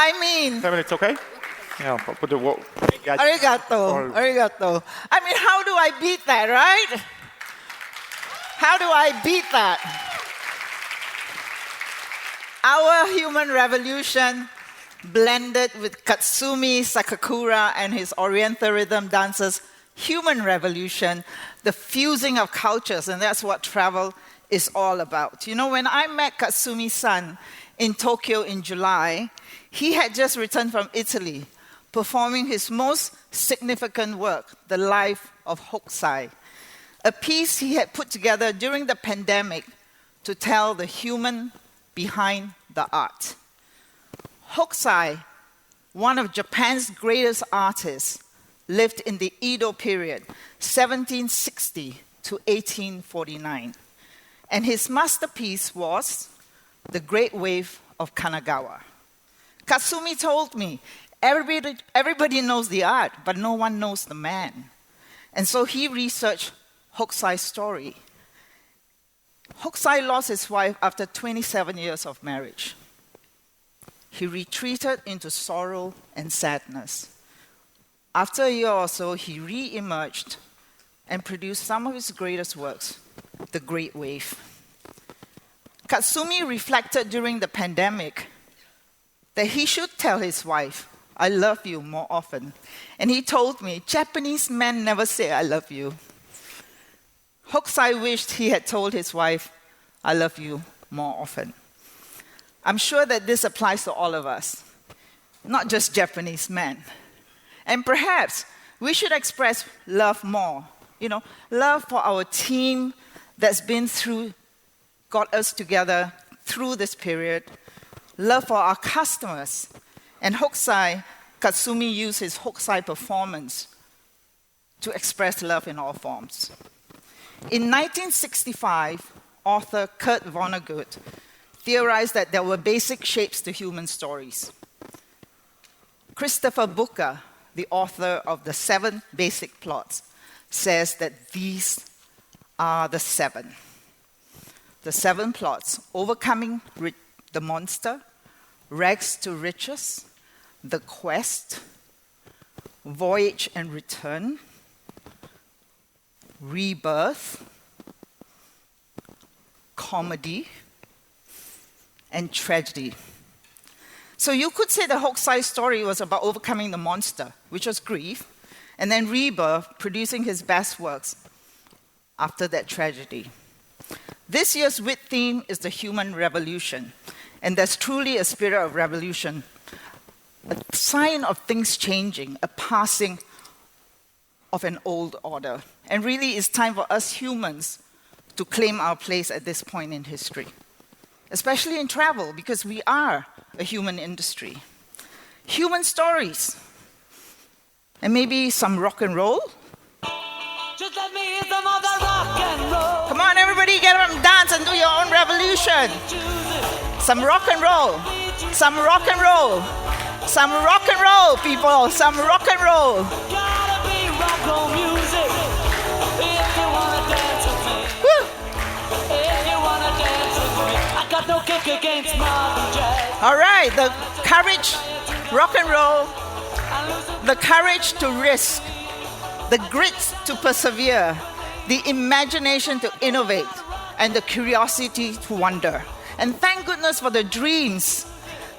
I mean... 7 minutes, okay? Yeah, put the word. Arigato. I mean, how do I beat that, right? How do I beat that? Our human revolution, blended with Katsumi Sakakura and his Orientarhythm dancers' human revolution, the fusing of cultures, and that's what travel is all about. You know, when I met Katsumi-san in Tokyo in July, he had just returned from Italy, performing his most significant work, The Life of Hokusai, a piece he had put together during the pandemic to tell the human behind the art. Hokusai, one of Japan's greatest artists, lived in the Edo period, 1760 to 1849. And his masterpiece was The Great Wave of Kanagawa. Katsumi told me, everybody knows the art, but no one knows the man. And so he researched Hokusai's story. Hokusai lost his wife after 27 years of marriage. He retreated into sorrow and sadness. After a year or so, he re-emerged and produced some of his greatest works, The Great Wave. Katsumi reflected during the pandemic that he should tell his wife, "I love you," more often. And he told me, Japanese men never say, "I love you." Hokusai wished he had told his wife, "I love you," more often. I'm sure that this applies to all of us, not just Japanese men. And perhaps we should express love more. You know, love for our team that's got us together through this period. Love for our customers. And Hokusai, Katsumi used his Hokusai performance to express love in all forms. In 1965, author Kurt Vonnegut theorized that there were basic shapes to human stories. Christopher Booker, the author of The 7 Basic Plots, says that these are the 7. The 7 plots: overcoming the monster, rags to riches, the quest, voyage and return, rebirth, comedy, and tragedy. So you could say the Hokusai story was about overcoming the monster, which was grief, and then rebirth, producing his best works after that tragedy. This year's WiT theme is the human revolution, and there's truly a spirit of revolution, a sign of things changing, a passing of an old order. And really, it's time for us humans to claim our place at this point in history, especially in travel, because we are a human industry. Human stories, and maybe some rock and roll. Just let me hear some of that rock and roll. Come on, everybody, get up and dance and do your own revolution. Some rock and roll. Some rock and roll. Some rock and roll, people. Some rock and roll. Gotta be rock and roll music if you wanna dance with me. Woo. If you wanna dance with me, I got no kick against modern jazz. All right, the courage, rock and roll, the courage to risk, the grit to persevere, the imagination to innovate, and the curiosity to wonder. And thank goodness for the dreams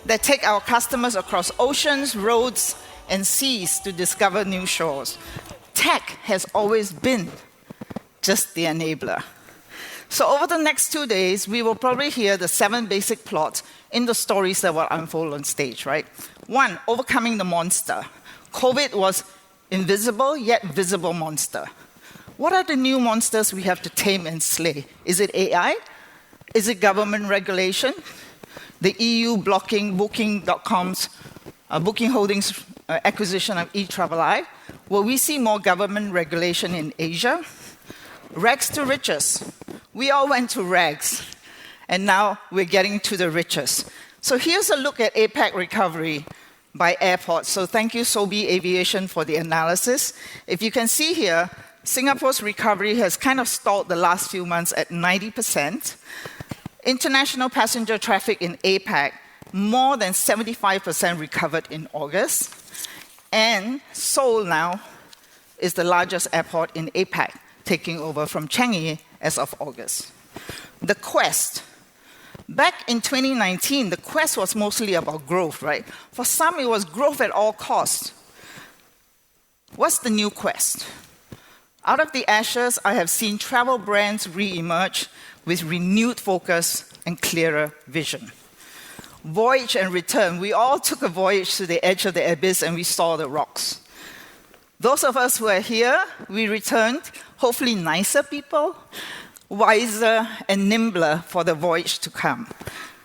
that take our customers across oceans, roads, and seas to discover new shores. Tech has always been just the enabler. So over the next 2 days, we will probably hear the 7 basic plots in the stories that will unfold on stage, right? 1, overcoming the monster. COVID was invisible yet visible monster. What are the new monsters we have to tame and slay? Is it AI? Is it government regulation? The EU blocking Booking.com's Booking Holdings acquisition of eTravelI? Will we see more government regulation in Asia? Rags to riches. We all went to rags, and now we're getting to the riches. So here's a look at APAC recovery by airports. So thank you, Sobi Aviation, for the analysis. If you can see here, Singapore's recovery has kind of stalled the last few months at 90%. International passenger traffic in APAC more than 75% recovered in August. And Seoul now is the largest airport in APAC, taking over from Changi as of August. The quest. Back in 2019, the quest was mostly about growth, right? For some, it was growth at all costs. What's the new quest? Out of the ashes, I have seen travel brands re-emerge with renewed focus and clearer vision. Voyage and return. We all took a voyage to the edge of the abyss and we saw the rocks. Those of us who are here, we returned, hopefully nicer people, wiser and nimbler for the voyage to come.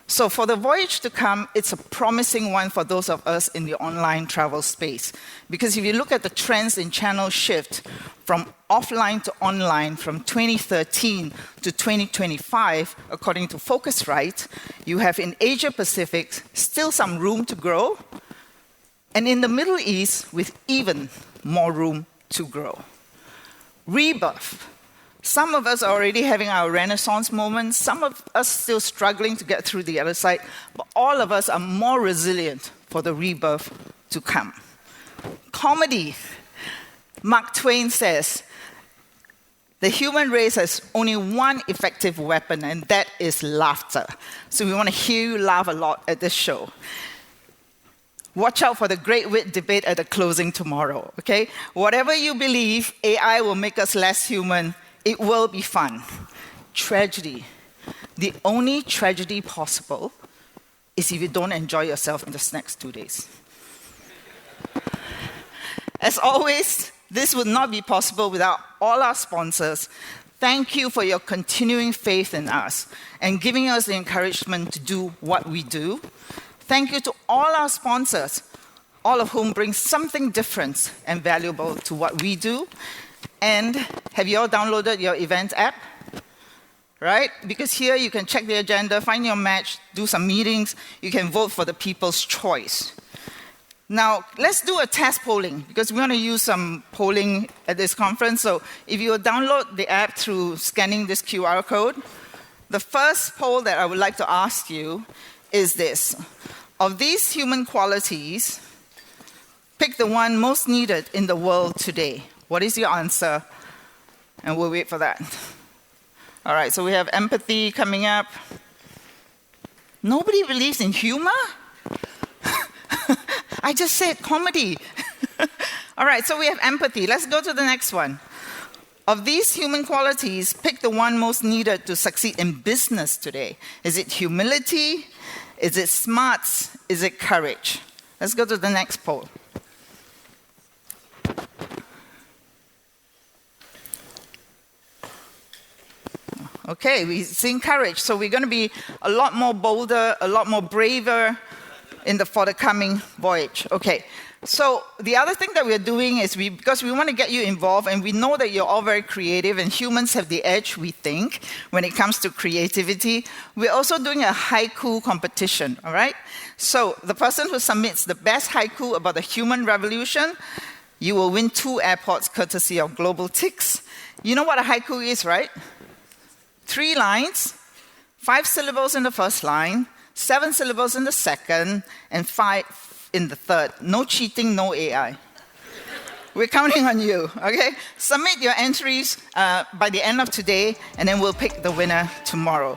So for the voyage to come, it's a promising one for those of us in the online travel space. Because if you look at the trends in channel shift from offline to online from 2013 to 2025, according to Focusrite, you have in Asia Pacific still some room to grow, and in the Middle East with even more room to grow. Rebirth. Some of us are already having our Renaissance moments, some of us still struggling to get through the other side, but all of us are more resilient for the rebirth to come. Comedy. Mark Twain says, the human race has only one effective weapon, and that is laughter. So we want to hear you laugh a lot at this show. Watch out for the great WiT debate at the closing tomorrow, okay? Whatever you believe, AI will make us less human. It will be fun. Tragedy. The only tragedy possible is if you don't enjoy yourself in the next 2 days. As always, this would not be possible without all our sponsors. Thank you for your continuing faith in us and giving us the encouragement to do what we do. Thank you to all our sponsors, all of whom bring something different and valuable to what we do. And have you all downloaded your event app? Right? Because here you can check the agenda, find your match, do some meetings. You can vote for the people's choice. Now, let's do a test polling, because we want to use some polling at this conference. So if you download the app through scanning this QR code, the first poll that I would like to ask you is this. Of these human qualities, pick the one most needed in the world today. What is your answer? And we'll wait for that. All right, so we have empathy coming up. Nobody believes in humor? I just said comedy. All right, so we have empathy. Let's go to the next one. Of these human qualities, pick the one most needed to succeed in business today. Is it humility? Is it smarts? Is it courage? Let's go to the next poll. Okay, we've seen courage. So we're going to be a lot more bolder, a lot more braver for the coming voyage. Okay, so the other thing that we're doing is because we want to get you involved, and we know that you're all very creative, and humans have the edge, we think, when it comes to creativity. We're also doing a haiku competition, all right? So the person who submits the best haiku about the human revolution, you will win 2 airports courtesy of Global Ticks. You know what a haiku is, right? 3 lines, 5 syllables in the first line, 7 syllables in the second, and 5 in the third. No cheating, no AI. We're counting on you, okay? Submit your entries by the end of today, and then we'll pick the winner tomorrow.